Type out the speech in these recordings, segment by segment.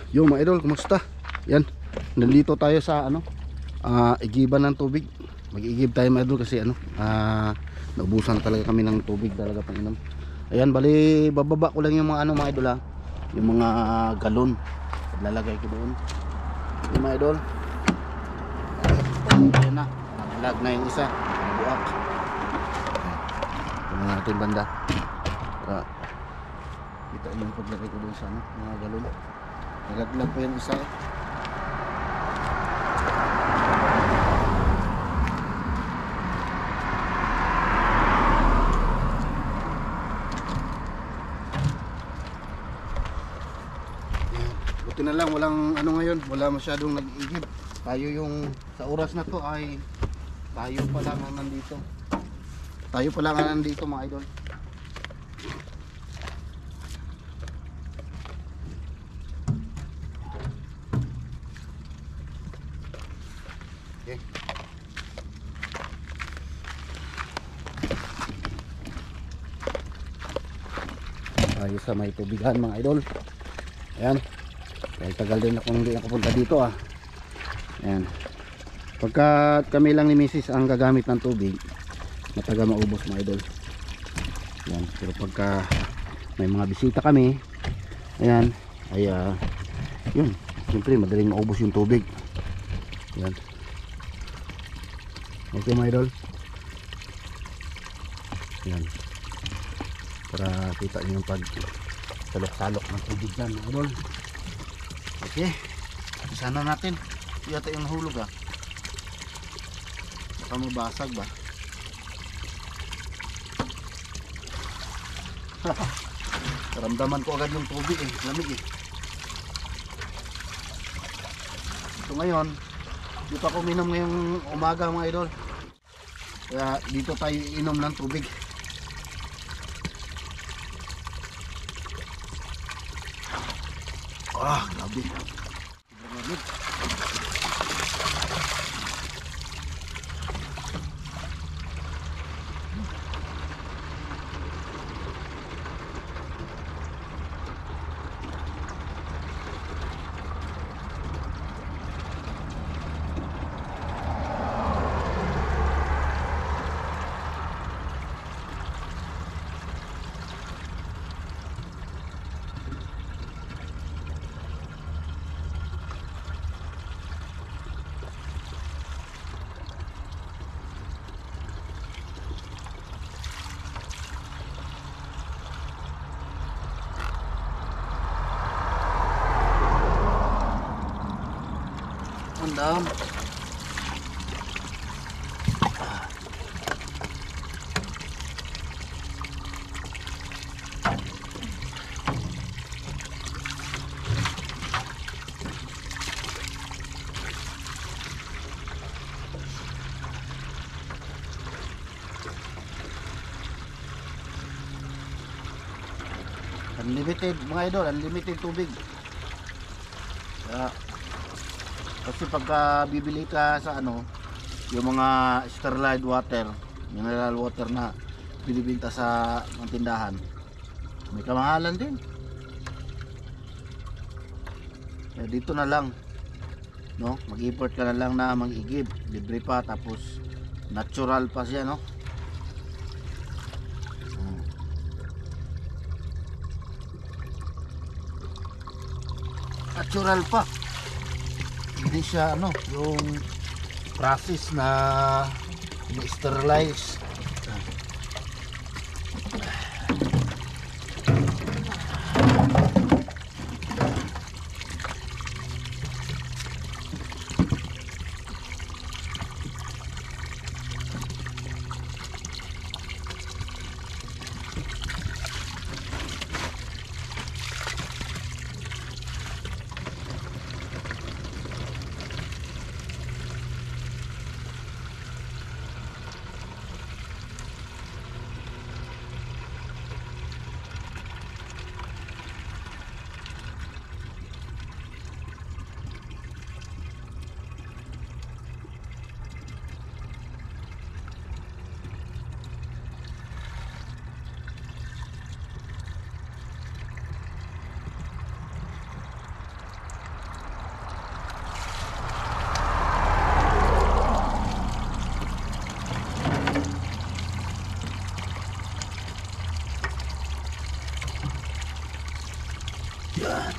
Yo mga idol, kumusta? Yan, nandito tayo sa igiban ng tubig. Mag-igib tayo mga idol kasi naubusan na talaga kami ng tubig talaga pang inom. Ayan, bali bababa ko lang yung mga mga idol yung mga galon. Lalagay ko doon. Yung mga idol. Ayan na, nalag na yung isa, buak. Ito na natin banda. Para kita yung paglagay ko doon sa mga galon. Nalaglag pa yung isa buti na lang walang ngayon, wala masyadong nag-iigib. Tayo yung sa oras na to ay tayo pa lang ang nandito. Tayo pa lang ang nandito mga idol. Okay. Tayo sa may tubigan mga idol. Ayan. Dahil tagal din akong hindi nakapunta dito Ayan. Pagka kami lang ni Mrs. ang gagamit ng tubig, matagal maubos mga idol. Ayan. Pero pagka may mga bisita kami, ayan, ay yun, siyempre madaling maubos yung tubig. Ayan. Okay mga idol. Ayan. Para kita nyo yung pag salok-salok ng tubig yan mga idol. Okay, sana natin. Yata yung nahulog baka mabasag ba. Karamdaman ko agad yung tubig lamig Ito ngayon, dito ako minom ngayong umaga mga idol. Kaya dito tayo inom ng tubig. Grabe. Lamig. Andam. Unlimited mga idol, unlimited tubig. Kasi pagka bibili ka sa yung mga sterilized water, mineral water na binibenta sa mga tindahan, may kamahalan din. Kaya dito na lang, mag-import ka na lang na mag-igib, libre pa, tapos natural pa siya, natural pa. Hindi siya yung process na sterilize. Yan.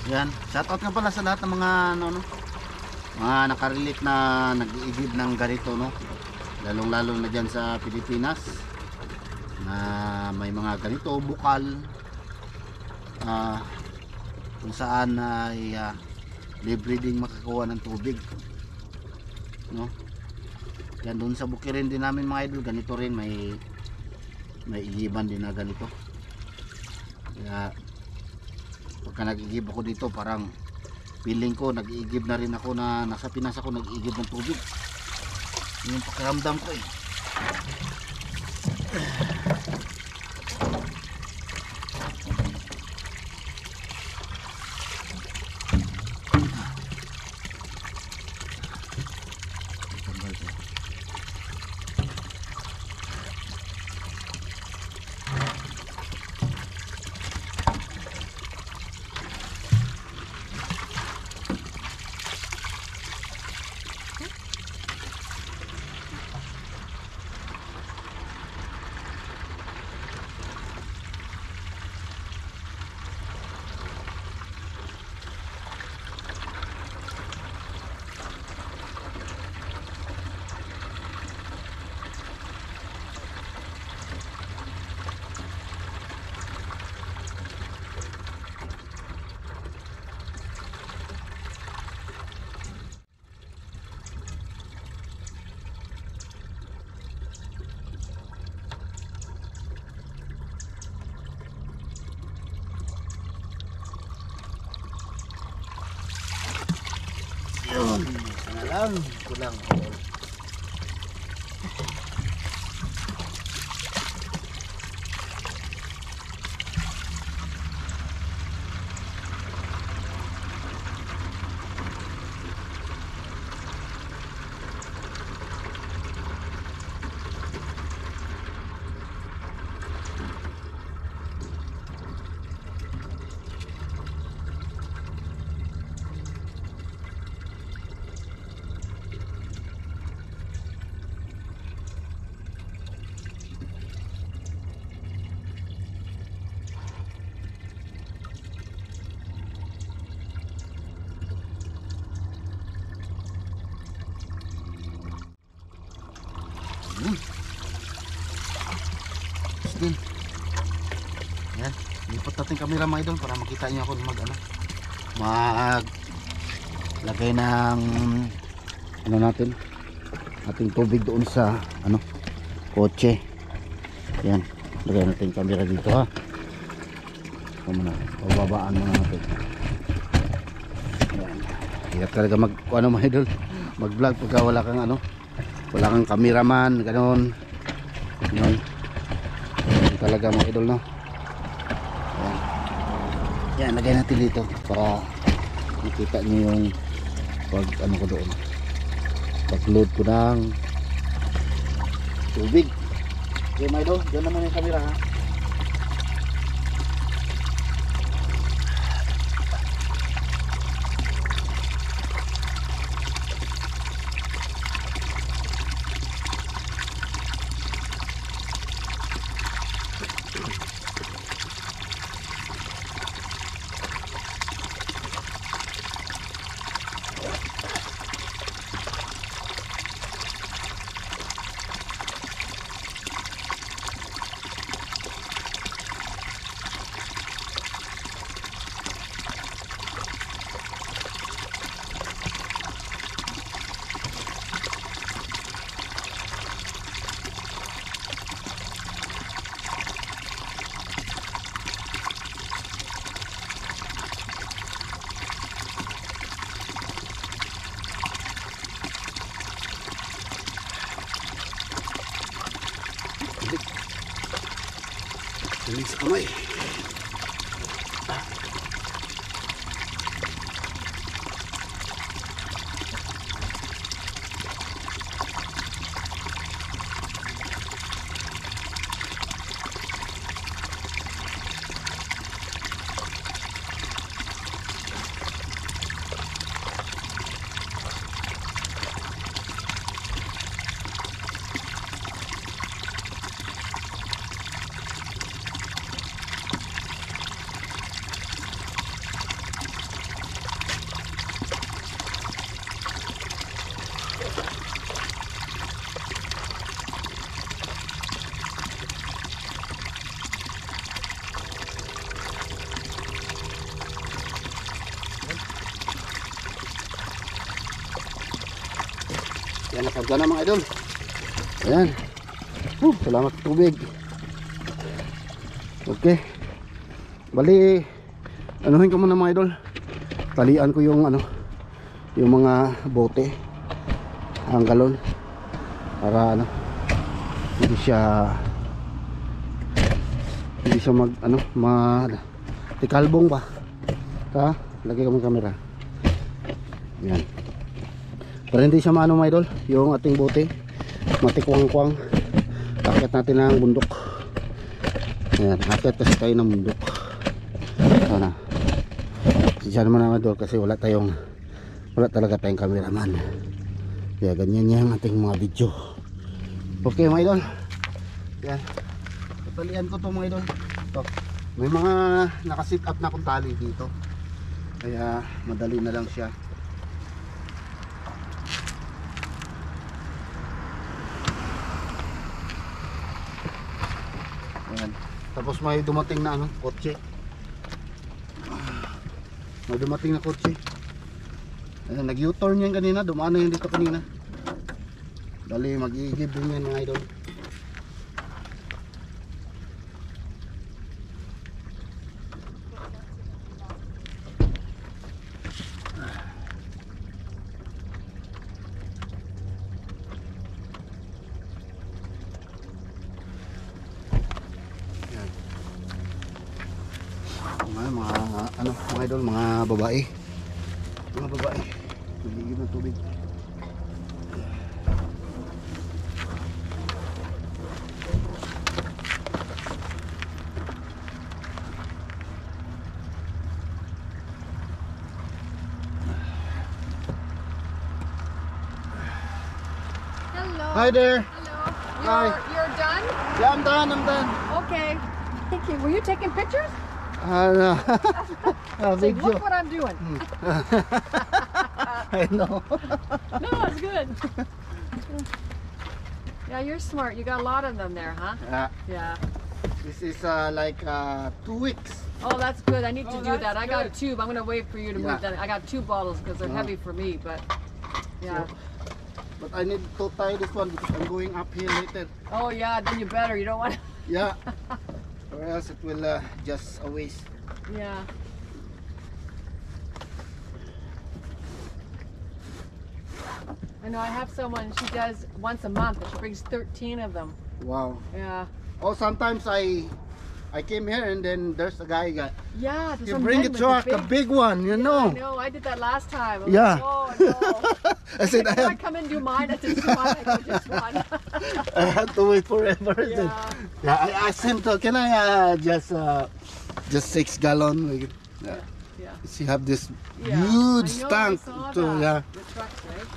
Yan, shoutout nga pala sa lahat ng mga mga nakarelate na nag-iigib ng ganito, no? Lalong-lalo na diyan sa Pilipinas na may mga ganito bukal, kung saan ay libre ding makakuha ng tubig, no? Yan, doon sa bukirin din namin mga idol, ganito rin, may igiban din na ganito. Kaya pagka nag-igib ako dito, parang feeling ko nag-igib na rin ako na nasa Pinas ako nag-igib ng tubig. Yung pakiramdam ko eh. Yun, sana lang, kulang. Din. Yan, lipat natin kamera mga idol para makita niyo ako lagay ng natin ating tubig doon sa kotse. Yan, lagay natin kamera dito ha. Pababaan muna natin. Yan, hirap talaga mga idol, mag vlog pagka wala kang cameraman, ganoon. Yan talaga mga idol, no? Yan, lagay natin dito para makita nyo yung pag ko doon, pag load ko ng tubig. Okay mga idol, dyan naman yung camera ha. Linis sa kamay. Yan, nakarga na mga idol. Ayan. Salamat sa tubig. Okay. Bali, anuhin ko muna mga idol. Talian ko yung ano, yung mga bote, ang galon, para ano, hindi siya mag ano, tikalbong ba. Ha? Lagay ko ng camera. Yan. Para hindi siya maano mga idol, yung ating bote matikwang-kwang. Akit natin ang bundok. Ayan, akit kasi tayo ng bundok. Sana. Siya naman mga idol kasi wala talaga tayong cameraman. Kaya ganyan yung ating mga video. Okay mga idol. Yan. Tatalian ko to mga idol. Ito. May mga nakasit up na akong tali dito. Kaya madali na lang siya. Ayan. Tapos may dumating na ano, kotse. May dumating na kotse. Ayan, nag-U-turn yan kanina. Dumaan na yan dito kanina. Dali, mag-i-give din yan mga idol. Mga idol, mga babae. Nagigib ng tubig. Hello. Hi there. Hello. Hi. You're done? Yeah, I'm done. Okay. Thank you. Were you taking pictures? No. Say, Video. look what I'm doing. I know. No, it's good. Yeah, you're smart. You got a lot of them there, huh? Yeah. This is like 2 weeks. Oh, that's good. I need to do that's that. I got good. two. But I'm going to wait for you to Yeah. move that. I got 2 bottles because they're heavy for me, but yeah. But I need to tie this one because I'm going up here later. Oh, yeah, then you better. You don't want to. Yeah. Or else it will just a waste. Yeah. I know I have someone, she does once a month, and she brings 13 of them. Wow. Yeah. Oh, sometimes I came here and then there's a guy Yeah, there's you some bring men a with truck, the a big, big one, you know. I know, I did that last time. I was Yeah. like, oh, no. I said I Can I have, come and do mine? I said, do mine. I go, just one. I have to wait forever. Then, Yeah. yeah, I asked him to, can I just 6 gallon? Like, yeah. Yeah. She have this Yeah. huge I know, tank I saw to, that. yeah. The trucks, right?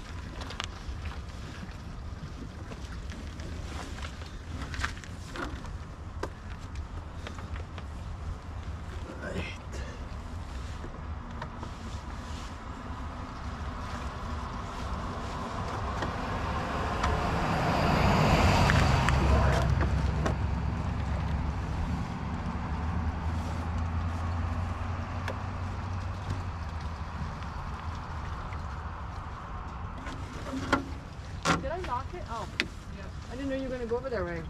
Did I lock it? Oh. Yeah. I didn't know you were going to go over there, Ray.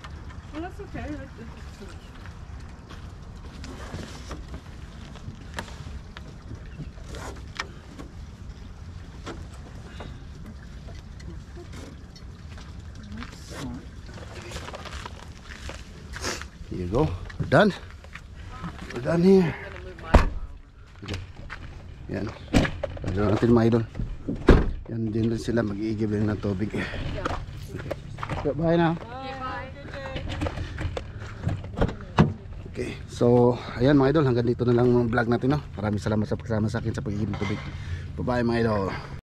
Well, that's okay. Here you go. We're done. We're done here. I'm going to move mine. Yan. Pwede natin mga idol. Yan din rin sila mag-iigib rin ng tubig. Yeah. Okay, bye na. Okay, bye. Okay. So, ayan mga idol. Hanggang dito na lang ang vlog natin. No? Maraming salamat sa pagsama sa akin sa pag-iigib ng tubig. Bye bye mga idol.